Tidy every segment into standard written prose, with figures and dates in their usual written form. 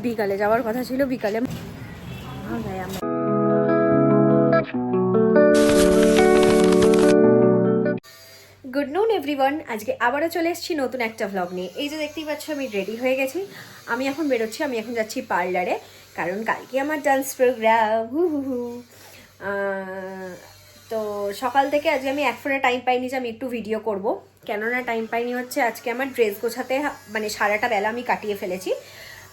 বিকালে যাওয়ার কথা ছিল, বিকালে গুড নুন এভরিওয়ান। আজকে আবারও চলে এসেছি নতুন একটা ভ্লগ নিয়ে। এই যে দেখতেই পাচ্ছ আমি রেডি হয়ে গেছি, আমি এখন বেরোচ্ছি, আমি এখন যাচ্ছি পার্লারে, কারণ কালকে আমার ডান্স প্রোগ্রাম। তো সকাল থেকে আজকে আমি এক ফোনে টাইম পাইনি যে আমি একটু ভিডিও করব, কেননা টাইম পাইনি হচ্ছে আজকে আমার ড্রেস গোছাতে, মানে সারাটা বেলা আমি কাটিয়ে ফেলেছি,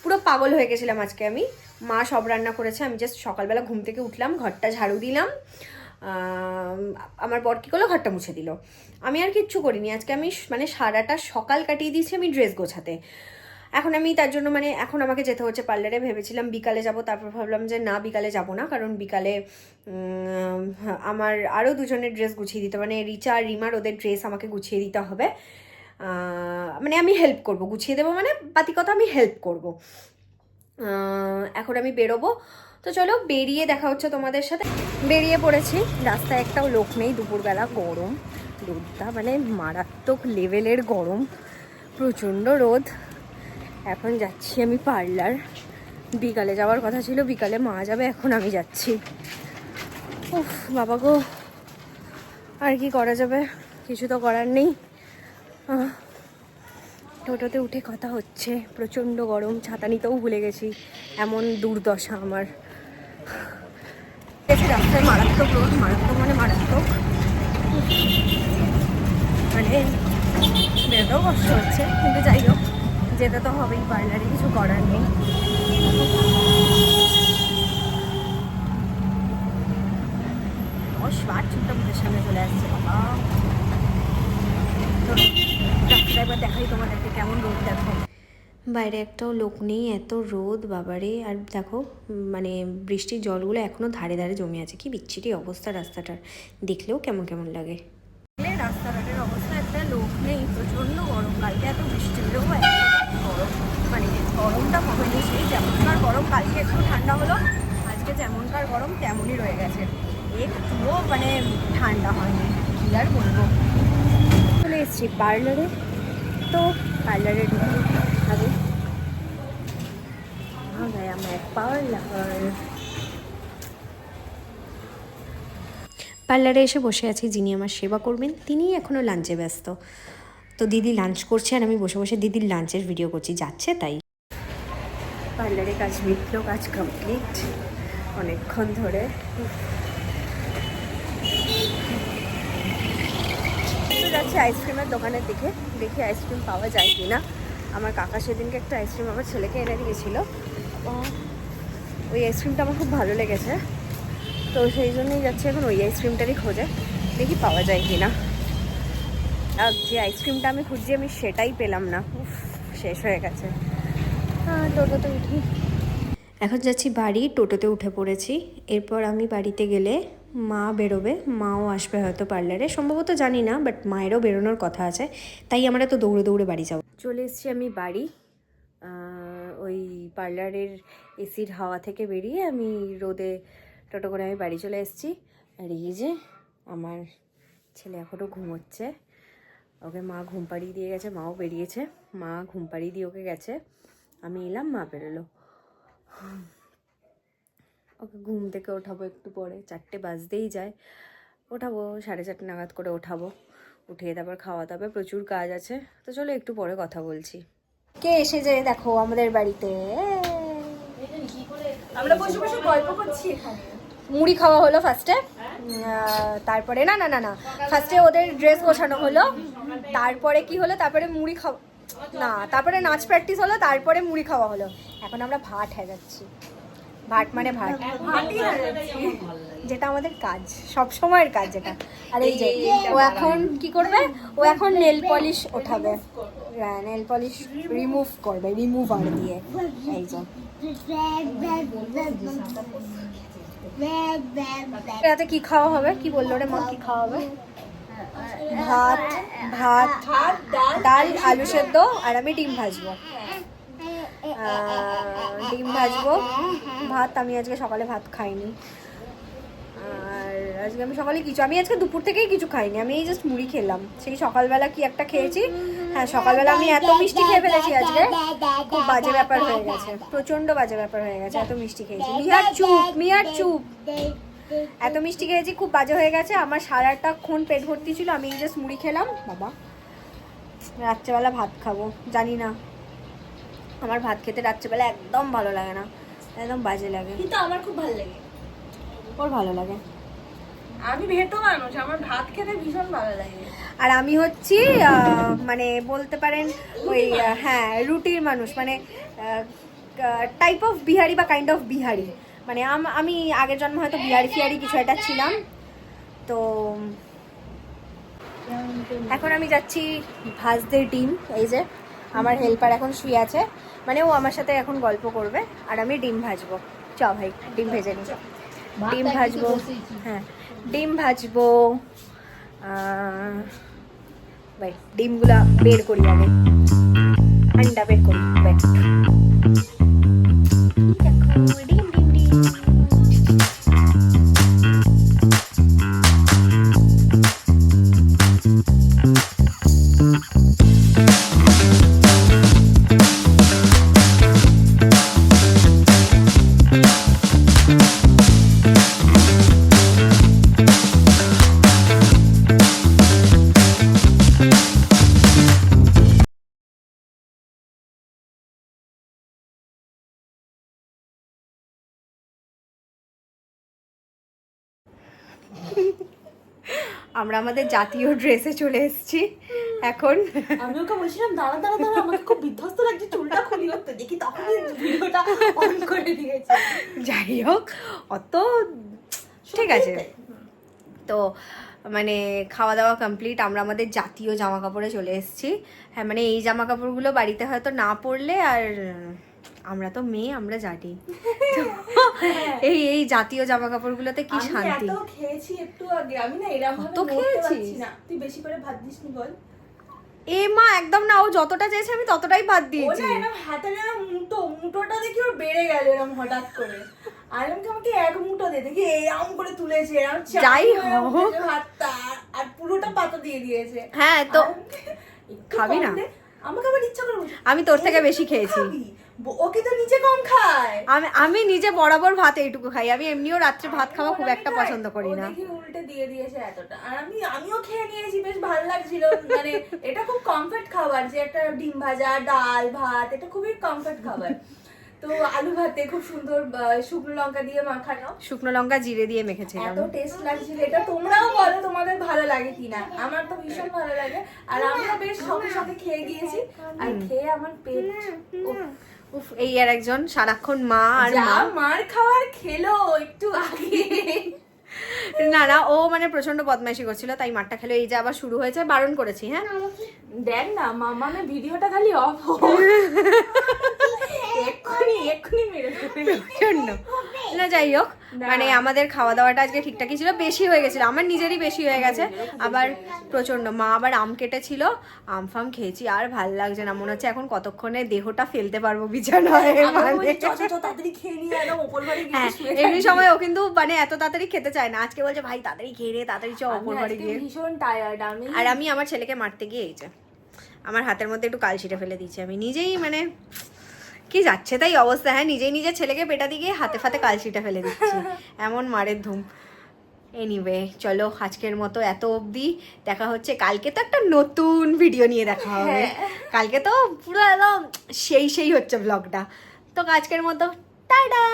পুরো পাগল হয়ে গেছিলাম আজকে আমি। মা সব রান্না করেছে, আমি জাস্ট সকালবেলা ঘুম থেকে উঠলাম, ঘরটা ঝাড়ু দিলাম, আমার বর কী করলো, ঘরটা মুছে দিল, আমি আর কিচ্ছু করিনি আজকে। আমি মানে সারাটা সকাল কাটিয়ে দিয়েছি আমি ড্রেস গোছাতে। এখন আমি তার জন্য মানে এখন আমাকে যেতে হচ্ছে পার্লারে। ভেবেছিলাম বিকালে যাব, তারপর ভাবলাম যে না, বিকালে যাব না, কারণ বিকালে আমার আরও দুজনের ড্রেস গুছিয়ে দিতে, মানে রিচা আর রিমার, ওদের ড্রেস আমাকে গুছিয়ে দিতে হবে। মানে আমি হেল্প করব, গুছিয়ে দেবো মানে বাতি কথা, আমি হেল্প করব। এখন আমি বেরোবো, তো চলো বেরিয়ে দেখা হচ্ছে তোমাদের সাথে। বেরিয়ে পড়েছি, রাস্তায় একটাও লোক নেই, দুপুরবেলা গরম, রোদটা মানে মারাত্মক লেভেলের গরম, প্রচণ্ড রোদ। এখন যাচ্ছি আমি পার্লার, বিকালে যাওয়ার কথা ছিল, বিকালে মা যাবে, এখন আমি যাচ্ছি। উফ বাবা গো, আর কি করা যাবে, কিছু তো করার নেই। টোটোতে উঠে কথা হচ্ছে, প্রচণ্ড গরম, ছাতা নিতেও ভুলে গেছি, এমন দুর্দশা আমার। রাস্তায় মারাত্মক রোদ, মারাত্মক মানে মারাত্মক, মানে বেরোতেও কষ্ট হচ্ছে, কিন্তু যাই হোক যেতে তো হবেই পার্লারে, কিছু করার নেই। বার ছুটটা মুখের সামনে চলে আসছে বাবা। রাস্তায় এবার দেখাই তোমাদেরকে কেমন রোদ, দেখো বাইরে একটাও লোক নেই, এত রোদ বাবারে। আর দেখো মানে বৃষ্টির জলগুলো এখনও ধারে ধারে জমে আছে, কি বিচ্ছিরি অবস্থা রাস্তাটার, দেখলেও কেমন কেমন লাগে। রাস্তাঘাটের অবস্থা, একটা লোক নেই, প্রচণ্ড গরম, কালকে এত বৃষ্টি হলেও গরম, মানে গরমটা কমেনি, সেই যেমনকার গরম, কালকে একটু ঠান্ডা হলো, আজকে যেমনকার গরম তেমনই রয়ে গেছে, একটুও মানে ঠান্ডা হয়নি, কী আর বলবো। চলে এসেছি পার্লারে, তো পার্লারে ঢুকে আগে আমার পার্লারে এসে বসে আছি, যিনি আমার সেবা করবেন তিনিই এখনও লাঞ্চে ব্যস্ত। তো দিদি লাঞ্চ করছে আর আমি বসে বসে দিদির লাঞ্চের ভিডিও করছি, যাচ্ছে তাই। পার্লারে কাজ মিটলো, কাজ কমপ্লিট অনেকক্ষণ ধরে। যাচ্ছি আইসক্রিমের দোকানের দিকে, দেখি আইসক্রিম পাওয়া যায় কি না। আমার কাকা সেদিনকে একটা আইসক্রিম আমার ছেলেকে এনে দিয়েছিল, ওই আইসক্রিমটা আমার খুব ভালো লেগেছে, তো সেই জন্যই যাচ্ছি এখন ওই আইসক্রিমটারই খোঁজে, দেখি পাওয়া যায় কি না। আর যে আইসক্রিমটা আমি খুঁজছি আমি সেটাই পেলাম না, শেষ হয়ে গেছে। টোটোতে উঠি, এখন যাচ্ছি বাড়ি, টোটোতে উঠে পড়েছি। এরপর আমি বাড়িতে গেলে মা বেরোবে, মাও আসবে হয়তো পার্লারে, সম্ভবত জানি না, বাট মায়েরও বেরোনোর কথা আছে, তাই আমরা তো দৌড়ে দৌড়ে বাড়ি যাবো। চলে এসেছি আমি বাড়ি, ওই পার্লারের এসির হাওয়া থেকে বেরিয়ে আমি রোদে টোটো করে আমি বাড়ি চলে এসেছি। আর এই যে আমার ছেলে এখনও ঘুমোচ্ছে, ওকে মা ঘুম পাড়িয়ে দিয়ে গেছে, মাও বেরিয়েছে, মা ঘুম পাড়িয়ে দিয়ে ওকে গেছে, আমি এলাম, মা বেরোলো। ওকে ঘুম থেকে ওঠাবো একটু পরে, 4টে বাজতেই যায়, ওঠাবো 4:30 নাগাদ করে ওঠাবো, উঠিয়ে তারপর খাওয়াতে হবে, প্রচুর কাজ আছে। তো চলো একটু পরে কথা বলছি। কে এসে যায় দেখো আমাদের বাড়িতে, আমরা বসে বসে গল্প করছি এখানে। মুড়ি খাওয়া হলো ফার্স্টে, তারপরে না না না না ফার্স্টে ওদের ড্রেস গোছানো হলো, তারপরে কি হলো, তারপরে মুড়ি খাওয়া না, তারপরে নাচ প্র্যাকটিস হলো, তারপরে মুড়ি খাওয়া হলো। এখন আমরা ভাত যাচ্ছি, ভাট মানে ভাট, যেটা আমাদের কাজ, সব সময়ের কাজ যেটা। আর এই যে ও এখন কি করবে, ও এখন নেল পলিশ ওঠাবে, নেল পলিশ রিমুভ করবে রিমুভার দিয়ে। এই যে রাতে কি খাওয়া হবে, কি বললো রে মা, কি খাওয়া হবে? ভাত, ভাত, ডাল, আলু সেদ্ধ, আর আমি ডিম ভাজবো, ডিম ভাজবো, ভাত, আমি আজকে সকালে ভাত খাইনি। আর আজকে আমি সকালে আমি আজকে দুপুর থেকেই কিছু খাইনি, আমি এই জাস্ট মুড়ি খেলাম। সেই সকালবেলা কি একটা খেয়েছি। হ্যাঁ সকালবেলা আমি এত মিষ্টি খেয়ে ফেলেছি আজকে, খুব বাজে ব্যাপার হয়ে গেছে, প্রচন্ড বাজে ব্যাপার হয়ে গেছে, এত মিষ্টি খেয়েছি। মিয়ার চুপ, এত মিষ্টি খেয়েছি, খুব বাজে হয়ে গেছে। আমার সারাটাক্ষণ পেট ভর্তি ছিল, আমি এই জাস্ট মুড়ি খেলাম। বাবা রাত্রেবেলা ভাত খাবো, জানি না, আমার ভাত খেতে রাত্রেবেলা একদম ভালো লাগে না, একদম বাজে লাগে। কিন্তু আমার খুব ভালো লাগে। ওর ভালো লাগে, আমি ভেটো মানুষ, আমার ভাত খেতে ভীষণ ভালো লাগে। আর আমি হচ্ছি মানে বলতে পারেন ওই হ্যাঁ রুটির মানুষ, মানে টাইপ অফ বিহারি বা কাইন্ড অফ বিহারি। মানে আমি আগের জন্ম হয়তো বিহারি ফিহারি কিছু একটা ছিলাম। তো এখন আমি যাচ্ছি ভাজতে ডিম। এই যে আমার হেল্পার এখন শুয়ে আছে, মানে ও আমার সাথে এখন গল্প করবে, আর আমি ডিম ভাজবো। চ ভাই ডিম ভেজে নি, ডিম ভাজবো। হ্যাঁ ডিম ভাজবো। ভাই ডিমগুলা বের করি আগে, আন্ডা বের করি। ডিম ডিম ডিম আমরা আমাদের জাতীয় ড্রেসে চলে এসেছি এখন। আমি ওকে বলছিলাম দাঁড়া দাঁড়া দাঁড়া, আমাকে খুব বিধ্বস্ত লাগছে, চুলটা খুলি করতে, দেখি তখনই ভিডিওটা অন করে দিয়েছে। যাই হোক অত ঠিক আছে। তো মানে খাওয়া দাওয়া কমপ্লিট, আমরা আমাদের জাতীয় জামা কাপড়ে চলে এসেছি। হ্যাঁ মানে এই জামা কাপড়গুলো বাড়িতে হয়তো না পরলে, আর আমরা তো মেয়ে, আমরা জানি এই জাতীয় জামা কাপড়গুলোতে কি শান্তি। আমি এত খেয়েছি একটু আগে, আমি না এরকম ভাবে তো খেয়েছিস না। তুই বেশি করে ভাত দিসনি বল। এ মা একদম না, ও যতটা চেয়েছে আমি ততটাই ভাত দিয়েছি। ও না এরকম হাতে এরকম মুঠোটা দেখি ওর বেড়ে গেল এরকম হঠাৎ করে। আর আমাকে এক মুঠো দে, দেখি এরকম করে তুলেছে, এরকম যাই হোক ভাতটা আর পুরোটা পাতা দিয়ে দিয়েছে। হ্যাঁ তো খাবি না? আমাকে আবার ইচ্ছা করে, আমি তোর থেকে বেশি খেয়েছি। ওকে তো নিচে কম খায়। আমি নিজে বরাবর ভাত এইটুকু খাই, আমি এমনিও রাত্রে ভাত খাওয়া খুব একটা পছন্দ করি না। দেখি উল্টে দিয়ে দিয়েছে এতটা, আর আমিও খেয়ে নিয়েছি, বেশ ভালো লাগছিল। মানে এটা খুব কমফর্ট খাবার, যে একটা ডিম ভাজা, ডাল ভাত, এটা খুবই কমফর্ট খাবার। তো আলু ভাতে খুব সুন্দর শুকনো লঙ্কা দিয়ে মাখানো, শুকনো লঙ্কা জিরে দিয়ে মেখেছিলাম, এত টেস্ট লাগছিল। এটা তোমরাও বলো তোমাদের ভালো লাগে কিনা, আমার তো ভীষণ ভালো লাগে। আর আমিও বেশ সঙ্গে সঙ্গে খেয়ে গিয়েছি, আর খেয়ে আমার পেট উফ। এই আর একজন সারাক্ষণ মা আর মার খাবার খেলো একটু আগে। না না ও মানে প্রচন্ড বদমাইশি করছিল, তাই মারটা খেলো। এই যে আবার শুরু হয়েছে, বারণ করেছি। হ্যাঁ দেখ না মামা, ভিডিওটা খালি অফ এক্ষুনি মেরে প্রচন্ড না। যাই হোক মানে আমাদের খাওয়া দাওয়াটা আজকে ঠিকঠাকই ছিল, বেশি হয়ে গেছিল, আমার নিজেরই বেশি হয়ে গেছে। আবার প্রচন্ড মা আবার আম কেটেছিল, আম ফাম খেয়েছি, আর ভাল লাগছে না, মনে হচ্ছে এখন কতক্ষণে দেহটা ফেলতে পারবো বিছানায়। হ্যাঁ এমনি সময় ও কিন্তু মানে এত তাড়াতাড়ি খেতে চায় না, আজকে বলছে ভাই তাড়াতাড়ি খেয়ে রে, তাড়াতাড়ি চ অপর বাড়ি গিয়ে। ভীষণ টায়ার্ড আমি। আর আমি আমার ছেলেকে মারতে গিয়ে এই যে আমার হাতের মধ্যে একটু কালশিটে ফেলে দিচ্ছি, আমি নিজেই মানে কি যাচ্ছে তাই অবস্থা। হ্যাঁ নিজেই নিজের ছেলেকে পেটা দিয়ে হাতে ফাতে কালশিটা ফেলে দিচ্ছি, এমন মারের ধুম। এনিওয়ে চলো আজকের মতো এত অবধি, দেখা হচ্ছে কালকে। তো একটা নতুন ভিডিও নিয়ে দেখা হবে কালকে, তো পুরো একদম সেই হচ্ছে ব্লগটা। তো আজকের মতো টাটা।